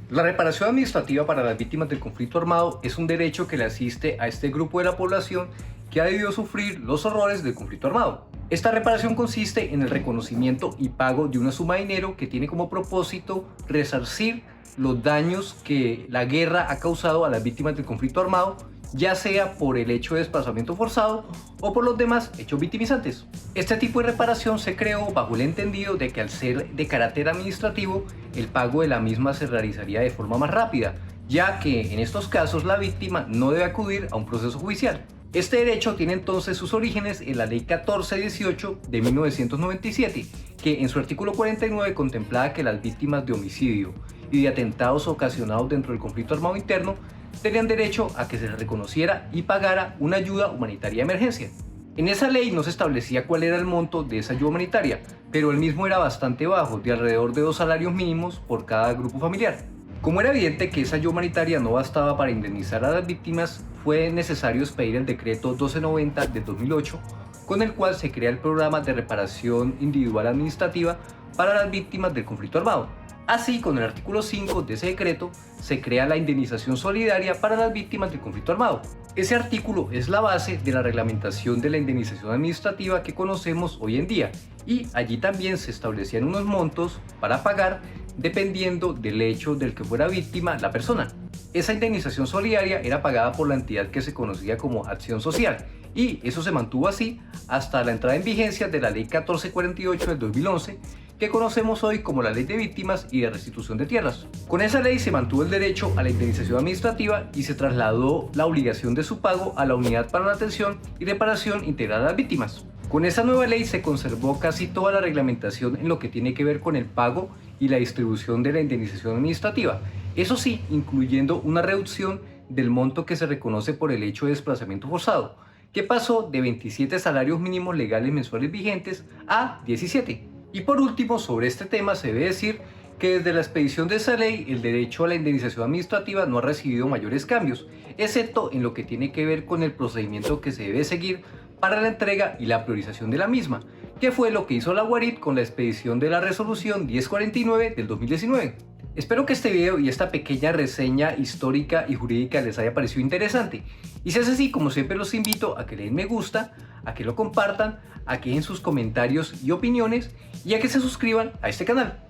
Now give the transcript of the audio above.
La reparación administrativa para las víctimas del conflicto armado es un derecho que le asiste a este grupo de la población que ha debido sufrir los horrores del conflicto armado. Esta reparación consiste en el reconocimiento y pago de una suma de dinero que tiene como propósito resarcir los daños que la guerra ha causado a las víctimas del conflicto armado, ya sea por el hecho de desplazamiento forzado o por los demás hechos victimizantes. Este tipo de reparación se creó bajo el entendido de que al ser de carácter administrativo, el pago de la misma se realizaría de forma más rápida, ya que en estos casos la víctima no debe acudir a un proceso judicial. Este derecho tiene entonces sus orígenes en la Ley 1418 de 1997, que en su artículo 49 contemplaba que las víctimas de homicidio y de atentados ocasionados dentro del conflicto armado interno tenían derecho a que se les reconociera y pagara una ayuda humanitaria de emergencia. En esa ley no se establecía cuál era el monto de esa ayuda humanitaria, pero el mismo era bastante bajo, de alrededor de 2 salarios mínimos por cada grupo familiar. Como era evidente que esa ayuda humanitaria no bastaba para indemnizar a las víctimas, fue necesario expedir el decreto 1290 de 2008, con el cual se crea el programa de reparación individual administrativa para las víctimas del conflicto armado. Así, con el artículo 5 de ese decreto, se crea la indemnización solidaria para las víctimas del conflicto armado. Ese artículo es la base de la reglamentación de la indemnización administrativa que conocemos hoy en día, y allí también se establecían unos montos para pagar dependiendo del hecho del que fuera víctima la persona. Esa indemnización solidaria era pagada por la entidad que se conocía como Acción Social, y eso se mantuvo así hasta la entrada en vigencia de la Ley 1448 del 2011, que conocemos hoy como la Ley de Víctimas y de Restitución de Tierras. Con esa ley se mantuvo el derecho a la indemnización administrativa y se trasladó la obligación de su pago a la Unidad para la Atención y Reparación Integral a las Víctimas. Con esa nueva ley se conservó casi toda la reglamentación en lo que tiene que ver con el pago y la distribución de la indemnización administrativa, eso sí, incluyendo una reducción del monto que se reconoce por el hecho de desplazamiento forzado, que pasó de 27 salarios mínimos legales mensuales vigentes a 17. Y por último, sobre este tema se debe decir que desde la expedición de esa ley el derecho a la indemnización administrativa no ha recibido mayores cambios, excepto en lo que tiene que ver con el procedimiento que se debe seguir para la entrega y la priorización de la misma, que fue lo que hizo la Guarit con la expedición de la resolución 1049 del 2019. Espero que este video y esta pequeña reseña histórica y jurídica les haya parecido interesante, y si es así, como siempre los invito a que le den me gusta, a que lo compartan, a que dejen sus comentarios y opiniones y a que se suscriban a este canal.